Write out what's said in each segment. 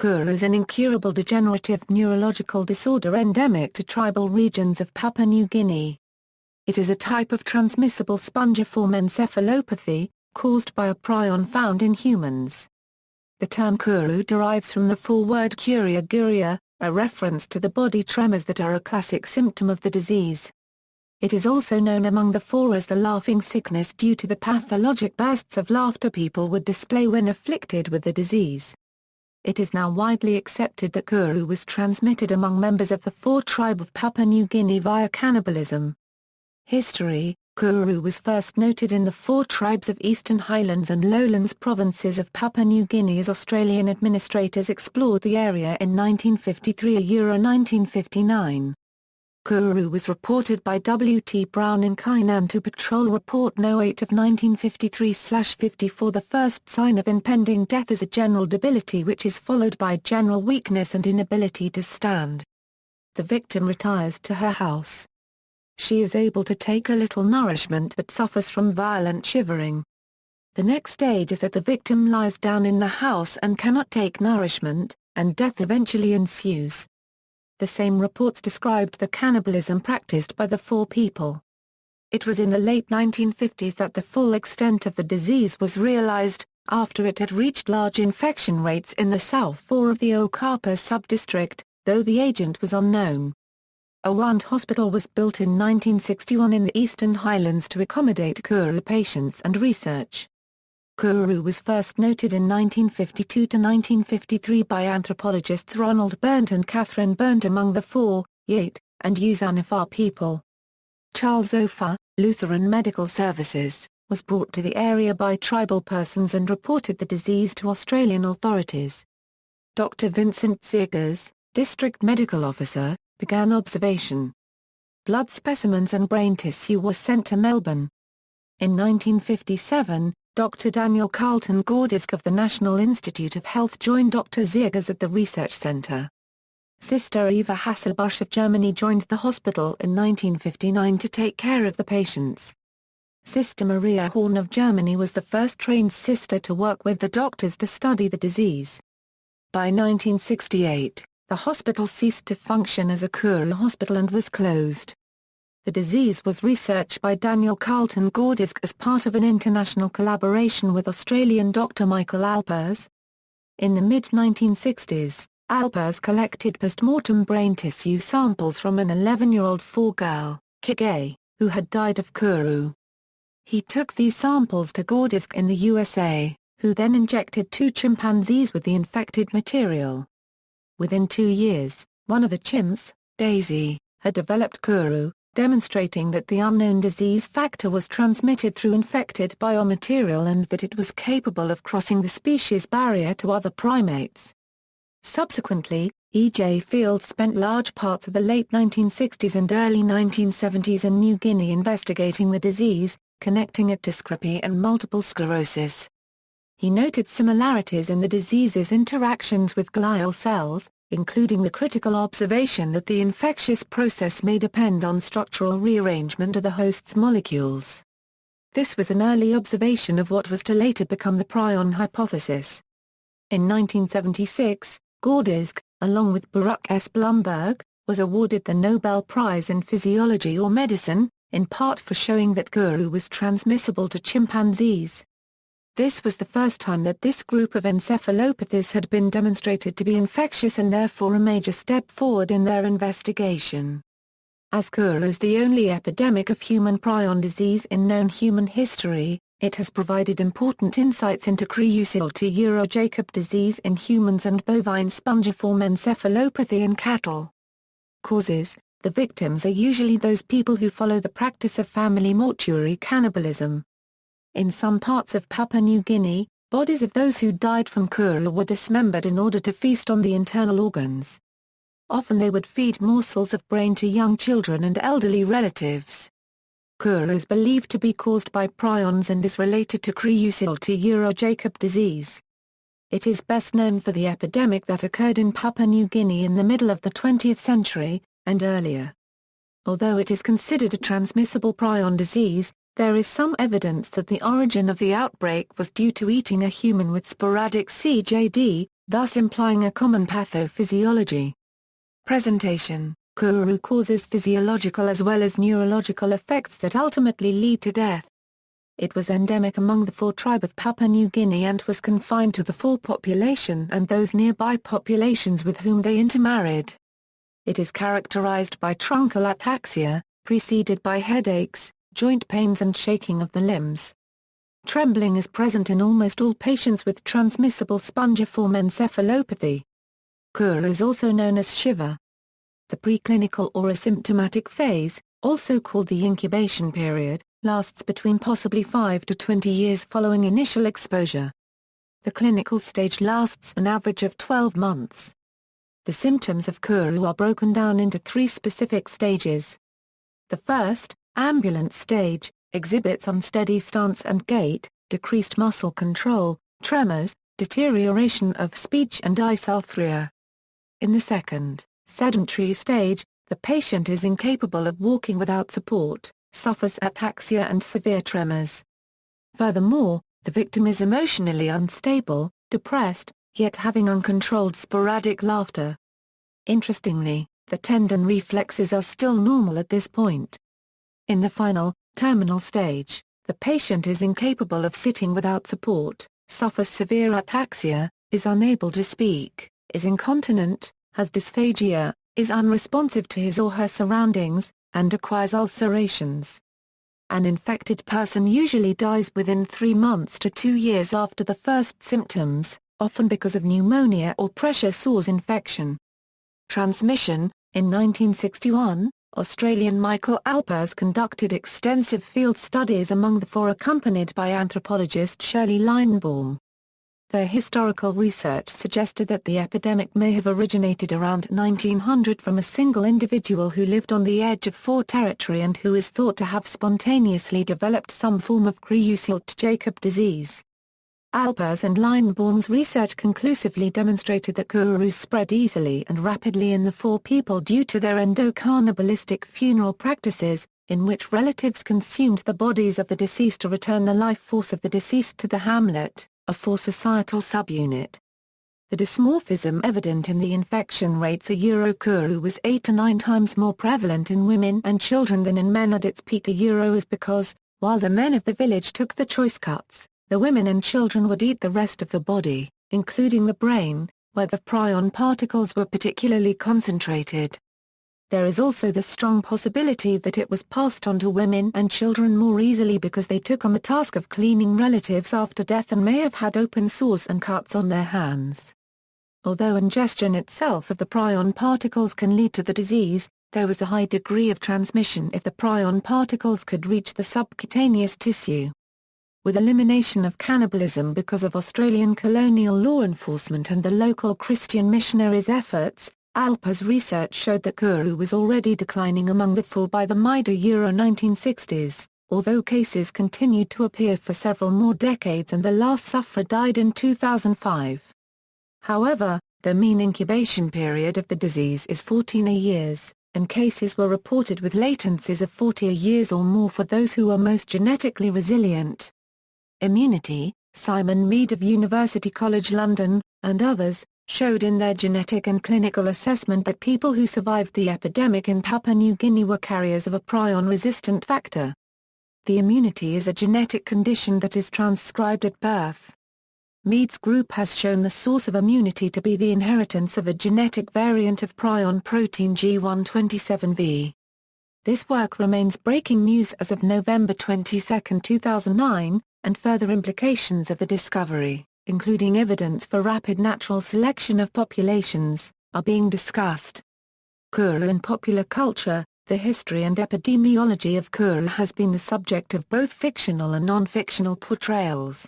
Kuru is an incurable degenerative neurological disorder endemic to tribal regions of Papua New Guinea. It is a type of transmissible spongiform encephalopathy, caused by a prion found in humans. The term Kuru derives from the Fore word kuria guria, a reference to the body tremors that are a classic symptom of the disease. It is also known among the Fore as the laughing sickness due to the pathologic bursts of laughter people would display when afflicted with the disease. It is now widely accepted that Kuru was transmitted among members of the Fore tribe of Papua New Guinea via cannibalism. History: Kuru was first noted in the Fore tribes of Eastern Highlands and Lowlands provinces of Papua New Guinea as Australian administrators explored the area in 1953–1959. Kuru was reported by W. T. Brown in Kainan to Patrol Report No. 8 of 1953/54. The first sign of impending death is a general debility which is followed by general weakness and inability to stand. The victim retires to her house. She is able to take a little nourishment but suffers from violent shivering. The next stage is that the victim lies down in the house and cannot take nourishment, and death eventually ensues. The same reports described the cannibalism practiced by the Fore people. It was in the late 1950s that the full extent of the disease was realized, after it had reached large infection rates in the South Fore of the Okapa sub-district, though the agent was unknown. A Wand hospital was built in 1961 in the Eastern Highlands to accommodate Kuru patients and research. Kuru was first noted in 1952–1953 by anthropologists Ronald Berndt and Catherine Berndt among the Fore, Yate, and Uzanifa people. Charles Ofer, Lutheran Medical Services, was brought to the area by tribal persons and reported the disease to Australian authorities. Dr. Vincent Seegers, District Medical Officer, began observation. Blood specimens and brain tissue were sent to Melbourne. In 1957, Dr. Daniel Carlton Gordisk of the National Institute of Health joined Dr. Seegers at the research center. Sister Eva Hasselbusch of Germany joined the hospital in 1959 to take care of the patients. Sister Maria Horn of Germany was the first trained sister to work with the doctors to study the disease. By 1968, the hospital ceased to function as a Kuru hospital and was closed. The disease was researched by Daniel Carlton Gordisk as part of an international collaboration with Australian Dr. Michael Alpers. In the mid-1960s, Alpers collected post-mortem brain tissue samples from an 11-year-old Fore girl, Kige, who had died of Kuru. He took these samples to Gordisk in the USA, who then injected 2 chimpanzees with the infected material. Within 2 years, one of the chimps, Daisy, had developed Kuru, demonstrating that the unknown disease factor was transmitted through infected biomaterial and that it was capable of crossing the species barrier to other primates. Subsequently, E.J. Fields spent large parts of the late 1960s and early 1970s in New Guinea investigating the disease, connecting it to scrapie and multiple sclerosis. He noted similarities in the disease's interactions with glial cells, including the critical observation that the infectious process may depend on structural rearrangement of the host's molecules. This was an early observation of what was to later become the prion hypothesis. In 1976, Gordisk, along with Baruch S. Blumberg, was awarded the Nobel Prize in Physiology or Medicine, in part for showing that Kuru was transmissible to chimpanzees. This was the first time that this group of encephalopathies had been demonstrated to be infectious and therefore a major step forward in their investigation. As Kuru is the only epidemic of human prion disease in known human history, it has provided important insights into Creutzfeldt-Jakob disease in humans and bovine spongiform encephalopathy in cattle. Causes: the victims are usually those people who follow the practice of family mortuary cannibalism. In some parts of Papua New Guinea, bodies of those who died from Kuru were dismembered in order to feast on the internal organs. Often they would feed morsels of brain to young children and elderly relatives. Kuru is believed to be caused by prions and is related to Creutzfeldt-Jakob disease. It is best known for the epidemic that occurred in Papua New Guinea in the middle of the 20th century, and earlier. Although it is considered a transmissible prion disease, there is some evidence that the origin of the outbreak was due to eating a human with sporadic CJD, thus implying a common pathophysiology. Presentation: Kuru causes physiological as well as neurological effects that ultimately lead to death. It was endemic among the Fore tribe of Papua New Guinea and was confined to the Fore population and those nearby populations with whom they intermarried. It is characterized by truncal ataxia, preceded by headaches, joint pains and shaking of the limbs. Trembling is present in almost all patients with transmissible spongiform encephalopathy. Kuru is also known as shiver. The preclinical or asymptomatic phase, also called the incubation period, lasts between possibly 5 to 20 years following initial exposure. The clinical stage lasts an average of 12 months. The symptoms of Kuru are broken down into 3 specific stages. The first, ambulant stage, exhibits unsteady stance and gait, decreased muscle control, tremors, deterioration of speech and dysarthria. In the second, sedentary stage, the patient is incapable of walking without support, suffers ataxia and severe tremors. Furthermore, the victim is emotionally unstable, depressed, yet having uncontrolled sporadic laughter. Interestingly, the tendon reflexes are still normal at this point. In the final, terminal stage, the patient is incapable of sitting without support, suffers severe ataxia, is unable to speak, is incontinent, has dysphagia, is unresponsive to his or her surroundings, and acquires ulcerations. An infected person usually dies within 3 months to 2 years after the first symptoms, often because of pneumonia or pressure sores infection. Transmission: in 1961, Australian Michael Alpers conducted extensive field studies among the Fore accompanied by anthropologist Shirley Leinbaum. Their historical research suggested that the epidemic may have originated around 1900 from a single individual who lived on the edge of Fore territory and who is thought to have spontaneously developed some form of Creutzfeldt-Jakob disease. Alpers and Leinbaum's research conclusively demonstrated that Kuru spread easily and rapidly in the Fore people due to their endo-cannibalistic funeral practices, in which relatives consumed the bodies of the deceased to return the life force of the deceased to the hamlet, a Fore societal subunit. The dysmorphism evident in the infection rates Kuru was 8 to 9 times more prevalent in women and children than in men at its peak is because, while the men of the village took the choice cuts, the women and children would eat the rest of the body, including the brain, where the prion particles were particularly concentrated. There is also the strong possibility that it was passed on to women and children more easily because they took on the task of cleaning relatives after death and may have had open sores and cuts on their hands. Although ingestion itself of the prion particles can lead to the disease, there was a high degree of transmission if the prion particles could reach the subcutaneous tissue. With elimination of cannibalism because of Australian colonial law enforcement and the local Christian missionaries' efforts, Alpers' research showed that Kuru was already declining among the Fore by the mid-1960s, although cases continued to appear for several more decades and the last sufferer died in 2005. However, the mean incubation period of the disease is 14 years, and cases were reported with latencies of 40 years or more for those who are most genetically resilient. Immunity: Simon Mead of University College London, and others, showed in their genetic and clinical assessment that people who survived the epidemic in Papua New Guinea were carriers of a prion-resistant factor. The immunity is a genetic condition that is transcribed at birth. Mead's group has shown the source of immunity to be the inheritance of a genetic variant of prion protein G127V. This work remains breaking news as of November 22, 2009, and further implications of the discovery, including evidence for rapid natural selection of populations, are being discussed. Kuru in popular culture: the history and epidemiology of Kuru has been the subject of both fictional and non-fictional portrayals.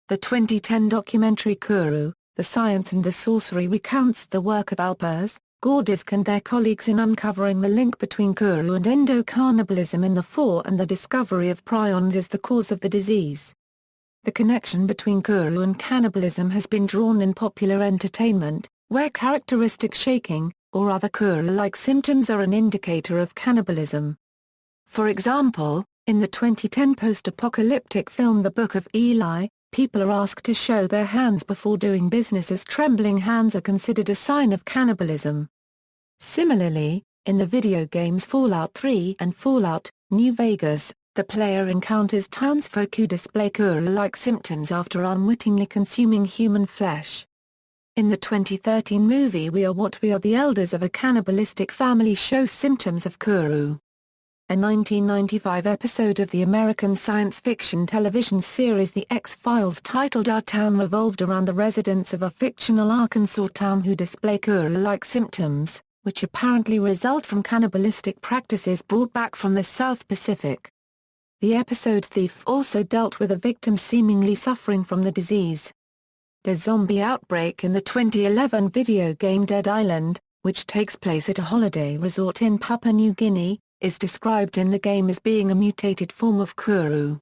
The 2010 documentary Kuru, The Science and the Sorcery recounts the work of Alpers, Gordisk and their colleagues in uncovering the link between Kuru and endo-cannibalism in the Fore and the discovery of prions as the cause of the disease. The connection between Kuru and cannibalism has been drawn in popular entertainment, where characteristic shaking, or other Kuru-like symptoms are an indicator of cannibalism. For example, in the 2010 post-apocalyptic film The Book of Eli, people are asked to show their hands before doing business, as trembling hands are considered a sign of cannibalism. Similarly, in the video games Fallout 3 and Fallout, New Vegas, the player encounters townsfolk who display kuria-like symptoms after unwittingly consuming human flesh. In the 2013 movie We Are What We Are, the elders of a cannibalistic family show symptoms of Kuru. A 1995 episode of the American science fiction television series The X-Files titled Our Town revolved around the residents of a fictional Arkansas town who display kuria-like symptoms, which apparently result from cannibalistic practices brought back from the South Pacific. The episode Thief also dealt with a victim seemingly suffering from the disease. The zombie outbreak in the 2011 video game Dead Island, which takes place at a holiday resort in Papua New Guinea, is described in the game as being a mutated form of Kuru.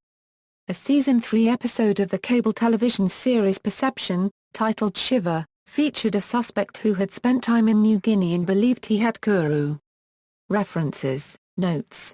A Season 3 episode of the cable television series Perception, titled Shiver, featured a suspect who had spent time in New Guinea and believed he had Kuru. References, Notes.